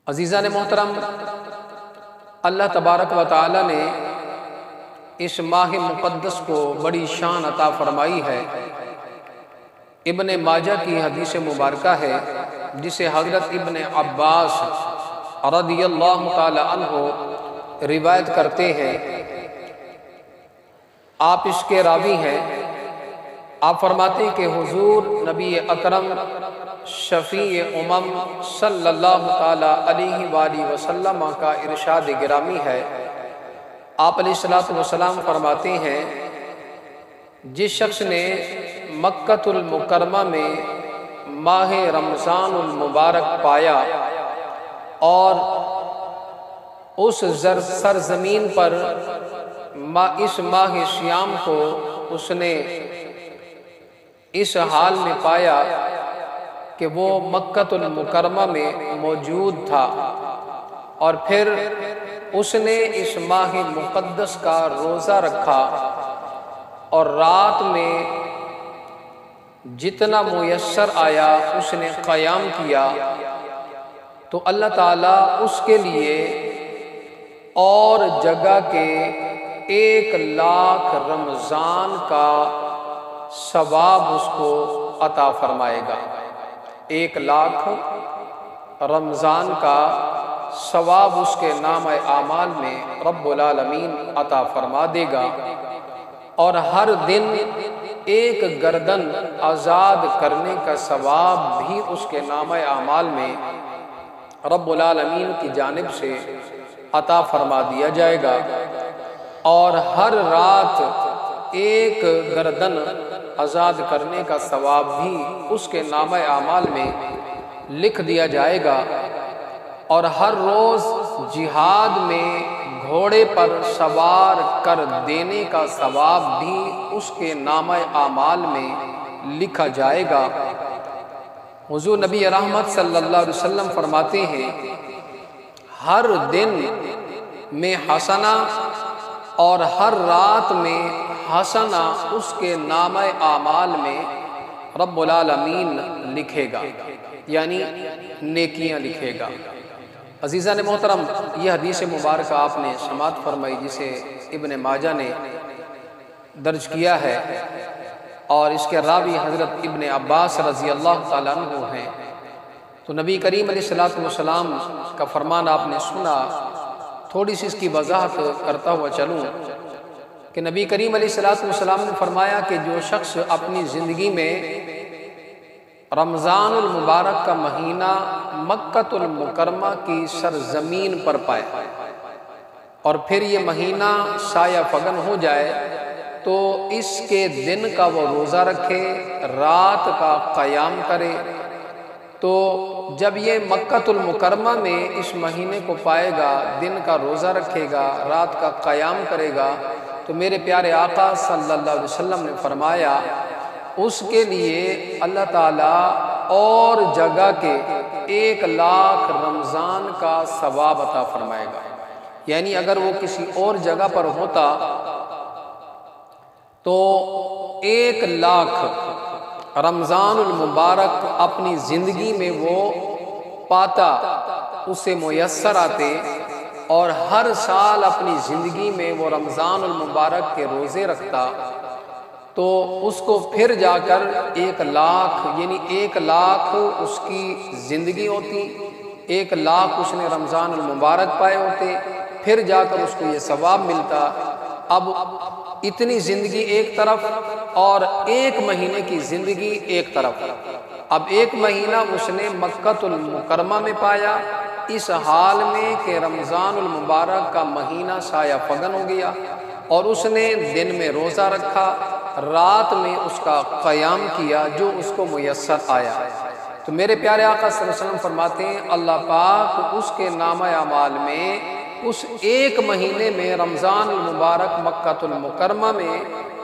عزیزان محترم، اللہ تبارک و تعالی نے اس ماہ مقدس کو بڑی شان عطا فرمائی ہے۔ ابن ماجہ کی حدیث مبارکہ ہے جسے حضرت ابن عباس رضی اللہ تعالی عنہ روایت کرتے ہیں۔ آپ اس کے راوی ہیں۔ آپ فرماتے ہیں کہ حضور نبی اکرم شفیع امم صلی اللہ تعالی علیہ وآلہ وسلم کا ارشاد گرامی ہے۔ آپ علیہ السلام فرماتے ہیں، جس شخص نے مکہ المکرمہ میں ماہ رمضان المبارک پایا اور اس سرزمین پر اس ماہ سیام کو اس نے اس حال میں پایا کہ وہ مکہ المکرمہ میں موجود تھا، اور پھر اس نے اس ماہ مقدس کا روزہ رکھا اور رات میں جتنا میسر آیا اس نے قیام کیا، تو اللہ تعالیٰ اس کے لیے اور جگہ کے 1,00,000 رمضان کا ثواب اس کو عطا فرمائے گا۔ 1,00,000 رمضان کا ثواب اس کے نام اعمال میں رب العالمین عطا فرما دے گا، اور ہر دن 1 گردن آزاد کرنے کا ثواب بھی اس کے نام اعمال میں رب العالمین کی جانب سے عطا فرما دیا جائے گا، اور ہر رات 1 گردن آزاد کرنے کا ثواب بھی اس کے نام اعمال میں لکھ دیا جائے گا، اور ہر روز جہاد میں گھوڑے پر سوار کر دینے کا ثواب بھی اس کے نام اعمال میں لکھا جائے گا۔ حضور نبی رحمت صلی اللہ علیہ وسلم فرماتے ہیں، ہر دن میں حسنہ اور ہر رات میں حسنہ اس کے نام اعمال میں رب العالمین لکھے گا، یعنی نیکیاں لکھے گا۔ عزیزان محترم، یہ حدیث مبارکہ آپ نے سماعت فرمائی جسے ابن ماجہ نے درج کیا ہے، اور اس کے راوی حضرت ابن عباس رضی اللہ تعالیٰ عنہ ہیں۔ تو نبی کریم علیہ السلام کا فرمان آپ نے سنا۔ تھوڑی سی اس کی وضاحت کرتا ہوا چلوں کہ نبی کریم علیہ السلام نے فرمایا کہ جو شخص اپنی زندگی میں رمضان المبارک کا مہینہ مکہ المکرمہ کی سرزمین پر پائے اور پھر یہ مہینہ سایہ فگن ہو جائے، تو اس کے دن کا وہ روزہ رکھے، رات کا قیام کرے، تو جب یہ مکہ المکرمہ میں اس مہینے کو پائے گا، دن کا روزہ رکھے گا، رات کا قیام کرے گا، تو میرے پیارے آقا صلی اللہ علیہ وسلم نے فرمایا اس کے لیے اللہ تعالیٰ اور جگہ کے 1,00,000 رمضان کا ثواب عطا فرمائے گا۔ یعنی اگر وہ کسی اور جگہ پر ہوتا تو 1,00,000 رمضان المبارک اپنی زندگی میں وہ پاتا، اسے میسر آتے، اور ہر سال اپنی زندگی میں وہ رمضان المبارک کے روزے رکھتا، تو اس کو پھر جا کر 1,00,000 یعنی 1,00,000 اس کی زندگی ہوتی، 1,00,000 اس نے رمضان المبارک پائے ہوتے، پھر جا کر اس کو یہ ثواب ملتا۔ اب اتنی زندگی ایک طرف اور 1 مہینے کی زندگی ایک طرف، اب 1 مہینہ اس نے مکہ المکرمہ میں پایا اس حال میں کہ رمضان المبارک کا مہینہ سایہ فگن ہو گیا، اور اس نے دن میں روزہ رکھا، رات میں اس کا قیام کیا جو اس کو میسر آیا۔ تو میرے پیارے آقا صلی اللہ علیہ وسلم فرماتے ہیں اللہ پاک اس کے نام اعمال میں اس 1 مہینے میں رمضان المبارک مکہ المکرمہ میں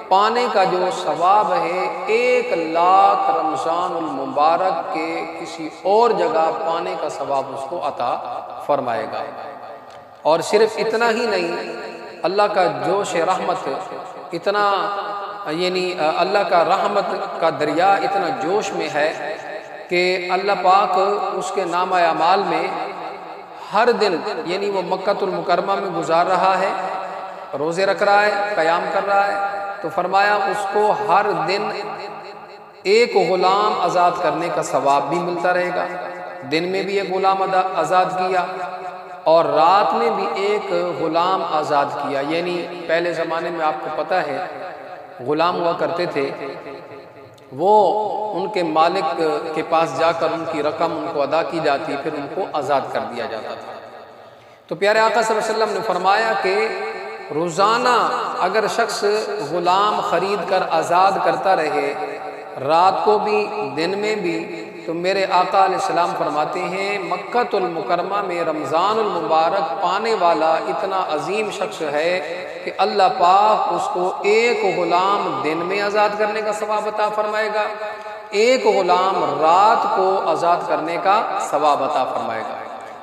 پانے کا جو ثواب ہے 1,00,000 رمضان المبارک کے کسی اور جگہ پانے کا ثواب اس کو عطا فرمائے گا۔ اور صرف اتنا ہی نہیں، اللہ کا جوش رحمت اتنا، یعنی اللہ کا رحمت کا دریا اتنا جوش میں ہے کہ اللہ پاک اس کے نام اعمال میں ہر دن یعنی وہ مکۃ المکرمہ میں گزار رہا ہے، روزے رکھ رہا ہے، قیام کر رہا ہے، تو فرمایا اس کو ہر دن ایک غلام آزاد کرنے کا ثواب بھی ملتا رہے گا۔ دن میں بھی ایک غلام آزاد کیا اور رات میں بھی ایک غلام آزاد کیا، یعنی پہلے زمانے میں آپ کو پتہ ہے غلام ہوا کرتے تھے، وہ ان کے مالک کے پاس جا کر ان کی رقم ان کو ادا کی جاتی، پھر ان کو آزاد کر دیا جاتا تھا۔ تو پیارے آقا صلی اللہ علیہ وسلم نے فرمایا کہ روزانہ اگر شخص غلام خرید کر آزاد کرتا رہے، رات کو بھی دن میں بھی، تو میرے آقا علیہ السلام فرماتے ہیں مکۃ المکرمہ میں رمضان المبارک پانے والا اتنا عظیم شخص ہے کہ اللہ پاک اس کو ایک غلام دن میں آزاد کرنے کا ثواب عطا فرمائے گا، ایک غلام رات کو آزاد کرنے کا ثواب عطا فرمائے گا۔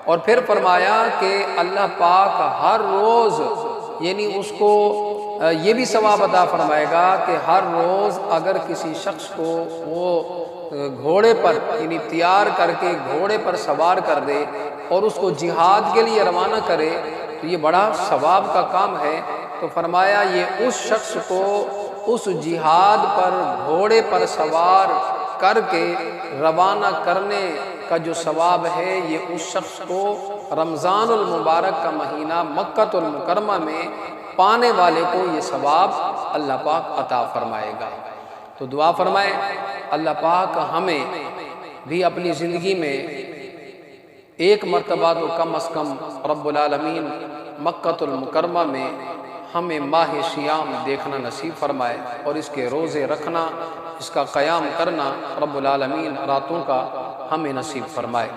اور پھر فرمایا کہ اللہ پاک ہر روز یعنی اس کو یہ بھی ثواب عطا فرمائے گا کہ ہر روز اگر کسی شخص کو وہ گھوڑے پر یعنی تیار کر کے گھوڑے پر سوار کر دے اور اس کو جہاد کے لیے روانہ کرے تو یہ بڑا ثواب کا کام ہے۔ تو فرمایا یہ اس شخص کو اس جہاد پر گھوڑے پر سوار کر کے روانہ کرنے کا جو ثواب ہے، یہ اس شخص کو رمضان المبارک کا مہینہ مکۃ المکرمہ میں پانے والے کو یہ ثواب اللہ پاک عطا فرمائے گا۔ تو دعا فرمائیں اللہ پاک ہمیں بھی اپنی زندگی میں ایک مرتبہ تو کم از کم رب العالمین مکۃ المکرمہ میں ہمیں ماہ سیام دیکھنا نصیب فرمائے، اور اس کے روزے رکھنا، اس کا قیام کرنا رب العالمین راتوں کا ہمیں نصیب فرمائے۔